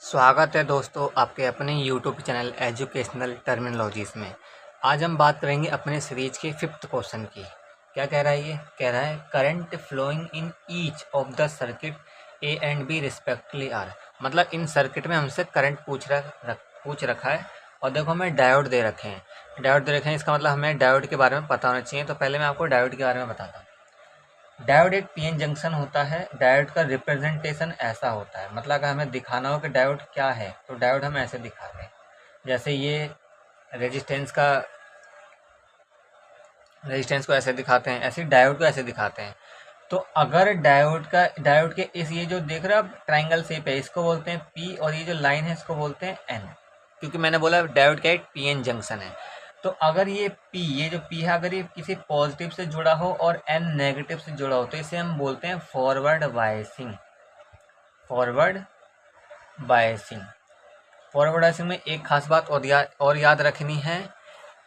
स्वागत है दोस्तों आपके अपने यूट्यूब चैनल एजुकेशनल टर्मिनोलॉजीज में। आज हम बात करेंगे अपने सीरीज के 5th क्वेश्चन की। क्या कह रहा है ये? कह रहा है current flowing in each of the circuit A and B respectively are. मतलब इन सर्किट में हमसे करंट पूछ रखा है और देखो हमें डायोड दे रखे हैं। इसका मतलब हमें डायोड के बारे में पता होना चाहिए। तो पहले मैं आपको डायोड के बारे में बताता हूँ। डायोड एक पीएन जंक्शन होता है। डायोड का रिप्रेजेंटेशन ऐसा होता है, मतलब अगर हमें दिखाना हो कि डायोड क्या है तो डायोड हम ऐसे दिखाते हैं। जैसे ये रेजिस्टेंस को ऐसे दिखाते हैं, ऐसे डायोड को ऐसे दिखाते हैं। तो अगर डायोड के इस ये जो देख रहे हो आप ट्राइंगल शेप है, इसको बोलते हैं पी, और ये जो लाइन है इसको बोलते हैं एन, क्योंकि मैंने बोला डायोड का एक पीएन जंक्शन है। तो अगर ये जो पी है अगर ये किसी पॉजिटिव से जुड़ा हो और एन नेगेटिव से जुड़ा हो तो इसे हम बोलते हैं forward biasing. Forward biasing forward biasing में एक खास बात और याद रखनी है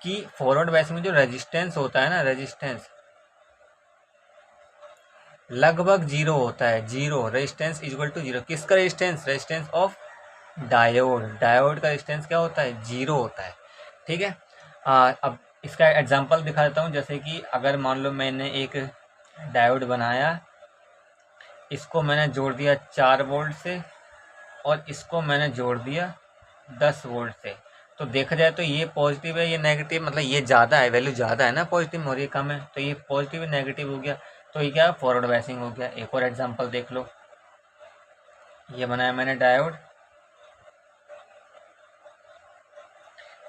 कि फॉरवर्ड बायसिंग में जो रेजिस्टेंस होता है ना, रेजिस्टेंस लगभग जीरो होता है। Zero resistance equal to zero. किसका resistance? Resistance of diode. Diode का रेजिस्टेंस क्या होता है? जीरो होता है। ठीक है। अब इसका एग्जांपल दिखा देता हूँ। जैसे कि अगर मान लो मैंने एक डायोड बनाया, इसको मैंने जोड़ दिया 4 वोल्ट से और इसको मैंने जोड़ दिया 10 वोल्ट से। तो देखा जाए तो ये पॉजिटिव है, ये नेगेटिव, मतलब ये ज़्यादा है, वैल्यू ज़्यादा है ना पॉजिटिव में और ये कम है, तो ये पॉजिटिव नेगेटिव हो गया। तो ये क्या? फॉरवर्ड बायसिंग हो गया। एक और एग्जांपल देख लो। ये बनाया मैंने डायोड,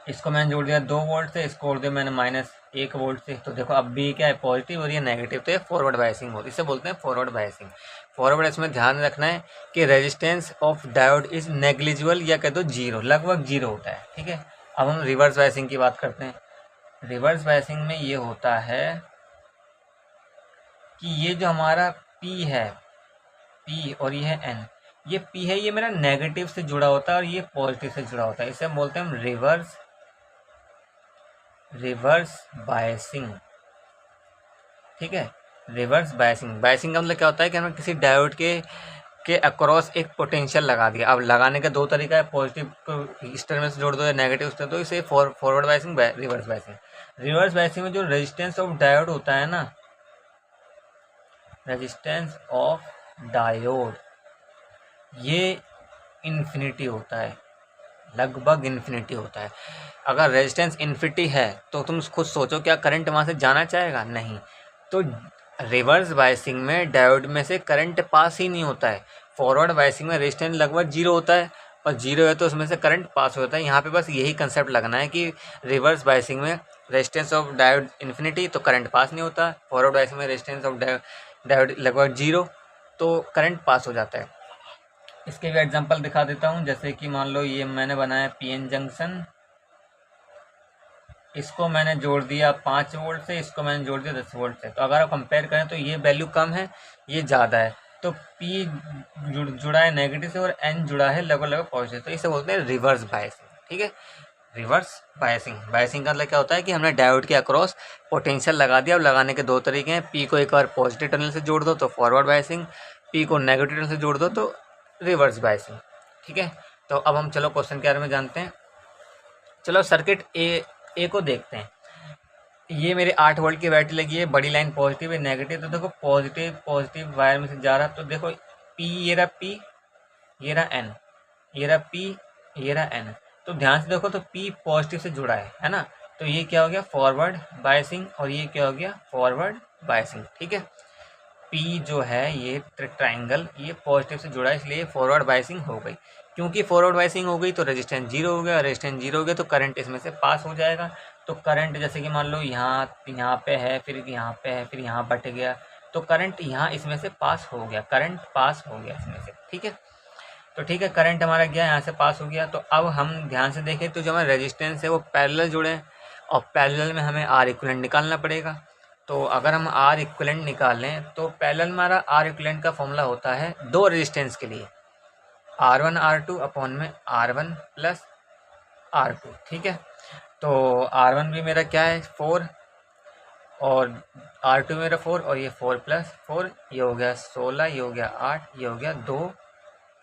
इसको मैंने जोड़ दिया 2 वोल्ट से, इसको जोड़ दिया मैंने -1 वोल्ट से। तो देखो अब भी क्या है? पॉजिटिव और ये नेगेटिव। तो ये फॉरवर्ड बायसिंग होती है, इसे बोलते हैं फॉरवर्ड बायसिंग। फॉरवर्ड बायसिंग में ध्यान रखना है कि resistance of diode is negligible, या कह दो जीरो, लगभग जीरो होता है। ठीक है। अब हम रिवर्स बायसिंग की बात करते हैं। रिवर्स बायसिंग में ये होता है कि ये जो हमारा P है, P और ये है N, ये P है ये मेरा नेगेटिव से जुड़ा होता है और ये पॉजिटिव से जुड़ा होता है। इसे हम बोलते हैं हम रिवर्स बायसिंग। ठीक है। Reverse biasing. बायसिंग का मतलब क्या होता है कि हमने किसी डायोड के अक्रॉस एक पोटेंशियल लगा दिया। अब लगाने का 2 तरीका है, पॉजिटिव को इस टर्मिनल से जोड़ दो या नेगेटिव से, तो इसे forward biasing, reverse biasing. Reverse biasing में जो रेजिस्टेंस ऑफ डायोड होता है ना, रेजिस्टेंस ऑफ डायोड ये इन्फिनिटी होता है, लगभग इन्फिनिटी होता है। अगर रेजिस्टेंस इन्फिनिटी है तो तुम खुद सोचो क्या करंट वहाँ से जाना चाहेगा? नहीं। तो रिवर्स बायसिंग में डायोड में से करंट पास ही नहीं होता है। फॉरवर्ड बायसिंग में रेजिस्टेंस लगभग जीरो होता है और जीरो है तो उसमें से करंट पास होता है। यहाँ पे बस यही कंसेप्ट लगना है कि रिवर्स बायसिंग में रेजिस्टेंस ऑफ डायोड इन्फिनिटी तो करंट पास नहीं होता, फॉरवर्ड बायसिंग में रेजिस्टेंस ऑफ डायोड लगभग जीरो तो करंट पास हो जाता है। इसके भी एग्जांपल दिखा देता हूँ। जैसे कि मान लो ये मैंने बनाया पीएन जंक्शन, इसको मैंने जोड़ दिया 5 वोल्ट से, इसको मैंने जोड़ दिया 10 वोल्ट से। तो अगर आप कंपेयर करें तो ये वैल्यू कम है, ये ज़्यादा है। तो P जुड़ा है नेगेटिव से और N जुड़ा है लगभग पॉजिटिव, तो इसे बोलते हैं रिवर्स बायसिंग। ठीक है। Reverse biasing. बायसिंग का मतलब क्या होता है कि हमने डायोड के अक्रॉस पोटेंशियल लगा दिया। अब लगाने के 2 तरीके हैं। P को एक बार पॉजिटिव टर्मिनल से जोड़ दो तो फॉरवर्ड बायसिंग, P को नेगेटिव टर्मिनल से जोड़ दो तो रिवर्स बायसिंग। ठीक है। तो अब हम चलो क्वेश्चन के बारे में जानते हैं। चलो सर्किट ए को देखते हैं। ये मेरे 8 वोल्ट की बैटरी लगी है, बड़ी लाइन पॉजिटिव है, नेगेटिव। तो देखो पॉजिटिव वायर में से जा रहा, तो देखो P, ये रहा P, ये रहा N, ये रहा P, ये रहा N। तो ध्यान से देखो तो P पॉजिटिव से जुड़ा है ना, तो ये क्या हो गया? फॉरवर्ड बायसिंग, और ये क्या हो गया? Forward biasing. ठीक है। P जो है ये ट्राइंगल ये पॉजिटिव से जुड़ा है, इसलिए फॉरवर्ड बायसिंग हो गई। क्योंकि फॉरवर्ड बायसिंग हो गई तो रेजिस्टेंस जीरो हो गया, रेजिस्टेंस जीरो हो गया तो करंट इसमें से पास हो जाएगा। तो करंट जैसे कि मान लो यहाँ पे है, फिर यहाँ पे है, फिर यहाँ बट गया, तो करंट यहाँ इसमें से पास हो गया, करंट पास हो गया इसमें से। ठीक है। तो ठीक है, करंट हमारा गया यहाँ से पास हो गया। तो अब हम ध्यान से देखें तो जो हमारा रेजिस्टेंस है वो पैरेलल जुड़े हैं और पैरेलल में हमें आर इक्विवेलेंट निकालना पड़ेगा। तो अगर हम आर इक्विवेलेंट निकालें तो पैरेलल हमारा आर इक्विवेलेंट का फॉर्मूला होता है 2 रेजिस्टेंस के लिए, R1 R2 अपॉन में R1 प्लस R2। ठीक है। तो R1 भी मेरा क्या है? 4, और R2 मेरा 4, और ये 4 + 4, ये हो गया 16, ये हो गया 8, ये हो गया 2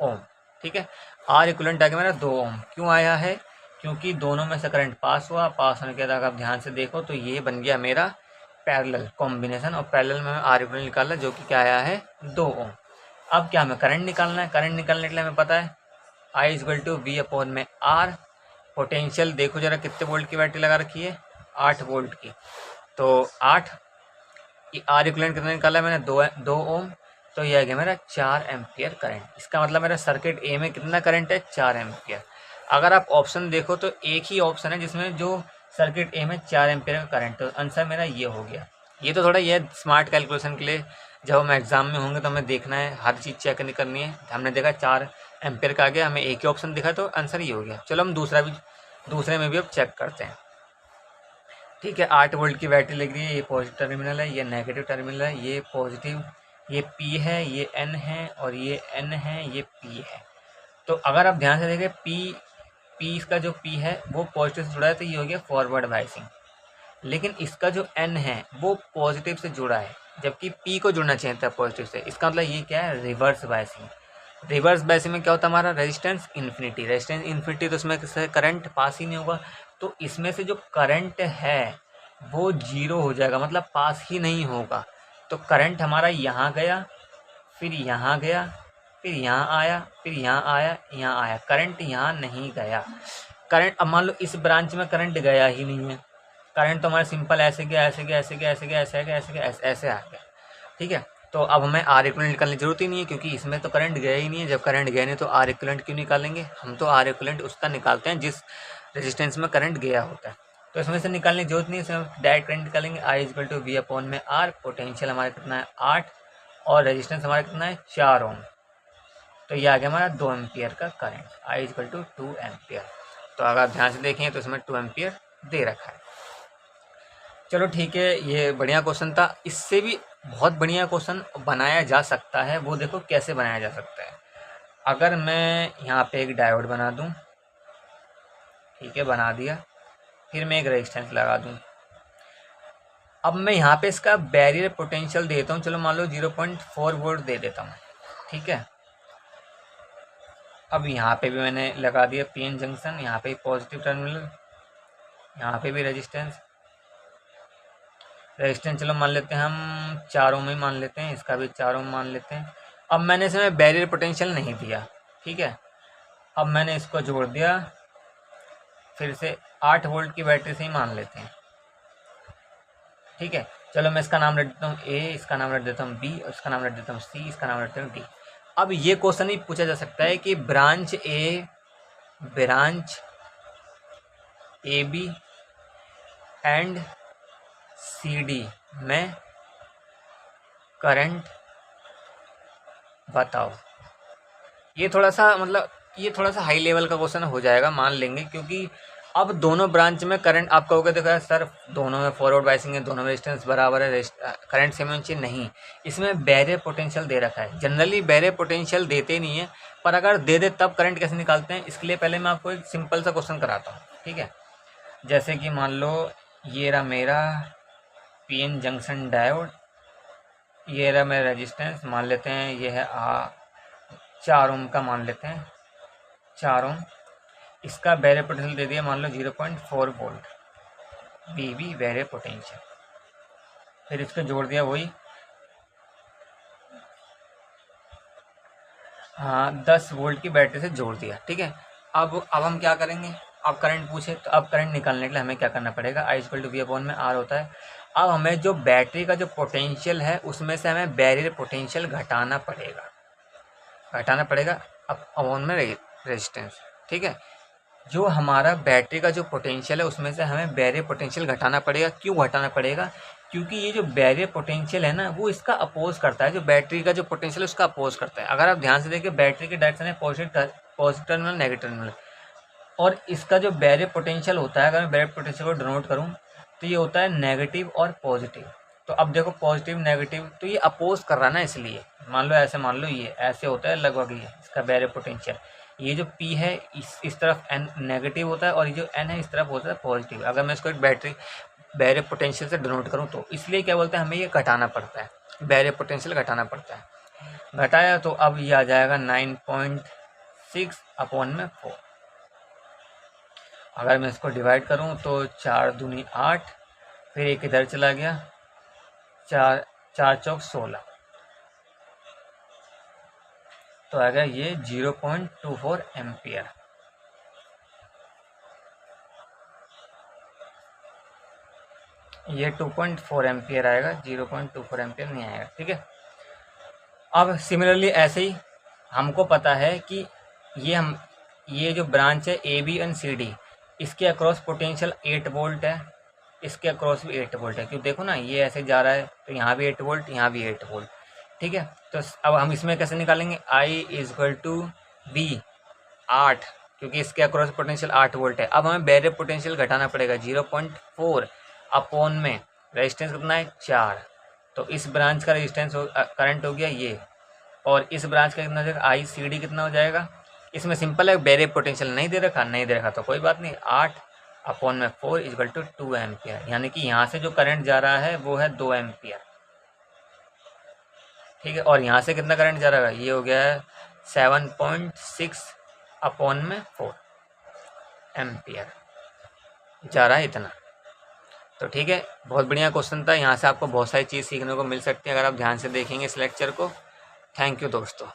ओम। ठीक है। आर इक्वलेंट आ गया मेरा 2 ओम। क्यों आया है? क्योंकि दोनों में से करंट पास हुआ, पास होने के बाद अगर आप ध्यान से देखो तो ये बन गया मेरा पैरेलल कॉम्बिनेशन, और पैरेलल में आर इक्वलेंट निकाला जो कि क्या आया है 2 ओम। अब क्या हमें करंट निकालना है, करंट निकालने के लिए हमें पता है आई इक्वल टू वी अपॉन में आर। पोटेंशियल देखो जरा कितने वोल्ट की बैटरी लगा रखी है, 8 वोल्ट की, तो 8 आर इक्वलेंट कितना निकाला मैंने 2 ओम, तो ये आ गया मेरा 4 एम्पियर करंट। इसका मतलब मेरा सर्किट ए में कितना करंट है 4 एम्पियर। अगर आप ऑप्शन देखो तो एक ही ऑप्शन है जिसमें जो सर्किट ए में 4 एम्पियर का करंट, तो आंसर मेरा ये हो गया। ये तो थोड़ा ये स्मार्ट कैलकुलेशन के लिए, जब हम एग्जाम में होंगे तो हमें देखना है, हर चीज़ चेक नहीं करनी है। हमने देखा 4 एम्पियर का आ गया, हमें एक ही ऑप्शन दिखा तो आंसर ये हो गया। चलो हम दूसरे में भी अब चेक करते हैं। ठीक है, 8 वोल्ट की बैटरी लग रही है, ये पॉजिटिव टर्मिनल है, ये नेगेटिव टर्मिनल है, ये पॉजिटिव, ये पी है, ये एन है, और ये एन है, ये पी है। तो अगर आप ध्यान से देखें पी इसका जो पी है वो पॉजिटिव से जुड़ा है, तो ये हो गया फॉरवर्ड बायसिंग। लेकिन इसका जो एन है वो पॉजिटिव से जुड़ा है, जबकि पी को जुड़ना चाहिए था पॉजिटिव से। इसका मतलब ये क्या है, रिवर्स बायसिंग। रिवर्स बायसिंग में क्या होता है हमारा रेजिस्टेंस इन्फिनिटी, तो इसमें से करंट पास ही नहीं होगा, तो इसमें से जो करंट है वो जीरो हो जाएगा, मतलब पास ही नहीं होगा। तो करंट हमारा यहाँ गया, फिर यहाँ गया, फिर यहाँ आया, फिर यहाँ आया, यहाँ आया, करंट यहाँ नहीं गया। करंट अब मान लो इस ब्रांच में करंट गया ही नहीं है, करंट तो हमारा सिंपल ऐसे गया, ऐसे गया, ऐसे गया, ऐसे गया, ऐसे गया, ऐसे गया, ऐसे आ गया। ठीक है, तो अब हमें आर इक्विवेलेंट निकालने की जरूरत ही नहीं है, क्योंकि इसमें तो करंट गया ही नहीं है। जब करंट गया नहीं तो आर इक्विवेलेंट क्यों निकालेंगे, हम तो आर इक्विवेलेंट उसका निकालते हैं जिस रेजिस्टेंस में करंट गया होता है। तो इसमें से निकालने की जरूरत नहीं है, इसमें डायरेक्ट करंट निकालेंगे। आई इक्वल टू वी अपॉन में आर, पोटेंशियल हमारा कितना है 8, और रेजिस्टेंस हमारा कितना है 4 ओम। तो ये आ गया हमारा 2 एम्पियर का current, I equal to 2 ampere. तो अगर आप ध्यान से देखें तो इसमें 2 एम्पियर दे रखा है। चलो ठीक है, ये बढ़िया क्वेश्चन था। इससे भी बहुत बढ़िया क्वेश्चन बनाया जा सकता है, वो देखो कैसे बनाया जा सकता है। अगर मैं यहाँ पे एक डायोड बना दूँ, ठीक है बना दिया, फिर मैं एक रेजिस्टेंस लगा दूँ। अब मैं यहाँ पे इसका बैरियर पोटेंशियल देता हूँ, चलो मान लो 0.4 वोल्ट दे देता हूँ, ठीक है। अब यहाँ पे भी मैंने लगा दिया पीएन जंक्शन, यहाँ पे पॉजिटिव टर्मिनल, यहाँ पे भी रेजिस्टेंस चलो मान लेते हैं हम 4 ओम ही मान लेते हैं, इसका भी 4 ओम मान लेते हैं। अब मैंने इसमें बैरियर पोटेंशियल नहीं दिया, ठीक है। अब मैंने इसको जोड़ दिया, फिर से 8 वोल्ट की बैटरी से ही मान लेते हैं, ठीक है। चलो मैं इसका नाम रख देता हूँ ए, इसका नाम रख देता हूँ बी, और इसका नाम रख देता हूँ सी, इसका नाम रख देता हूँ डी। अब ये क्वेश्चन ही पूछा जा सकता है कि branch A B and C D में करंट बताओ। ये थोड़ा सा मतलब ये थोड़ा सा हाई लेवल का क्वेश्चन हो जाएगा, मान लेंगे, क्योंकि अब दोनों ब्रांच में करंट आप कहोगे देखो सर दोनों में फॉरवर्ड बायसिंग है, दोनों में रेजिस्टेंस बराबर है, करंट सेम होना चाहिए, नहीं, इसमें बैरियर पोटेंशियल दे रखा है। जनरली बैरियर पोटेंशियल देते नहीं है, पर अगर दे दे तब करंट कैसे निकालते हैं, इसके लिए पहले मैं आपको एक सिंपल सा क्वेश्चन कराता हूँ, ठीक है। जैसे कि मान लो ये रहा मेरा पीएन जंक्शन डायोड, ये रहा मेरा रेजिस्टेंस, मान लेते हैं ये है 4 ओम का, मान लेते हैं 4 ओम। इसका बैरियर पोटेंशियल दे दिया मान लो 0.4 वोल्ट, वी बैरियर पोटेंशियल। फिर इसको जोड़ दिया वही 10 वोल्ट की बैटरी से जोड़ दिया, ठीक है। अब हम क्या करेंगे, अब करंट पूछे तो अब करंट निकालने के लिए हमें क्या करना पड़ेगा, आई इक्वल टू वी अपॉन में आर होता है। अब हमें जो बैटरी का जो पोटेंशियल है उसमें से हमें बैरियर पोटेंशियल घटाना पड़ेगा अब अपॉन में रेजिस्टेंस, ठीक है। जो हमारा बैटरी का जो पोटेंशियल है उसमें से हमें बैरियर पोटेंशियल घटाना पड़ेगा। क्यों घटाना पड़ेगा, क्योंकि ये जो बैरियर पोटेंशियल है ना वो इसका अपोज करता है, जो बैटरी का जो पोटेंशियल है उसका अपोज करता है। अगर आप ध्यान से देखिए बैटरी के डायरेक्शन है पॉजिटिव टर्मिनल, नेगेटिव टर्मिनल, और इसका जो बैरियर पोटेंशियल होता है, अगर मैं बैरियर पोटेंशियल को डिनोट करूँ तो ये होता है नेगेटिव और पॉजिटिव। तो अब देखो पॉजिटिव नेगेटिव तो ये अपोज कर रहा है ना, इसलिए मान लो ये ऐसे होता है लगभग, ये इसका बैरियर पोटेंशियल, ये जो P है इस तरफ N नेगेटिव होता है और ये जो N है इस तरफ होता है पॉजिटिव। अगर मैं इसको एक बैरियर पोटेंशियल से डिनोट करूँ तो इसलिए क्या बोलते हैं हमें ये घटाना पड़ता है, बैरियर पोटेंशियल घटाना पड़ता है। घटाया तो अब ये आ जाएगा 6/4। अगर मैं इसको डिवाइड करूं तो 4 दूनी 8, फिर एक इधर चला गया, 4 4 चौक 16, तो आ गया ये 0.24 एम्पियर। ये 2.4 एम्पियर आएगा, 0.24 एम्पियर नहीं आएगा। ठीक है, अब सिमिलरली ऐसे ही हमको पता है कि ये जो ब्रांच है A B and C D, इसके अक्रॉस पोटेंशियल 8 वोल्ट है, इसके अक्रॉस भी 8 वोल्ट है, क्योंकि देखो ना ये ऐसे जा रहा है तो यहाँ भी 8 वोल्ट, यहाँ भी 8 वोल्ट। ठीक है, तो अब हम इसमें कैसे निकालेंगे, I = V 8, क्योंकि इसके अक्रॉस पोटेंशियल 8 वोल्ट है। अब हमें बैरियर पोटेंशियल घटाना पड़ेगा, 0.4 अपॉन में रेजिस्टेंस कितना है 4, तो इस ब्रांच का रेजिस्टेंस करंट हो गया ये, और इस ब्रांच का कितना हो जाएगा, ICD कितना हो जाएगा। इसमें सिंपल है, बैरियर पोटेंशियल नहीं दे रखा तो कोई बात नहीं, 8/4 = 2 एम्पियर, यानी कि यहाँ से जो करंट जा रहा है वो है 2 एम्पियर। ठीक है, और यहाँ से कितना करंट जा रहा है, ये हो गया है 7.6/4 एम्पियर जा रहा है इतना। तो ठीक है, बहुत बढ़िया क्वेश्चन था, यहाँ से आपको बहुत सारी चीज़ सीखने को मिल सकती है अगर आप ध्यान से देखेंगे इस लेक्चर को। थैंक यू दोस्तों।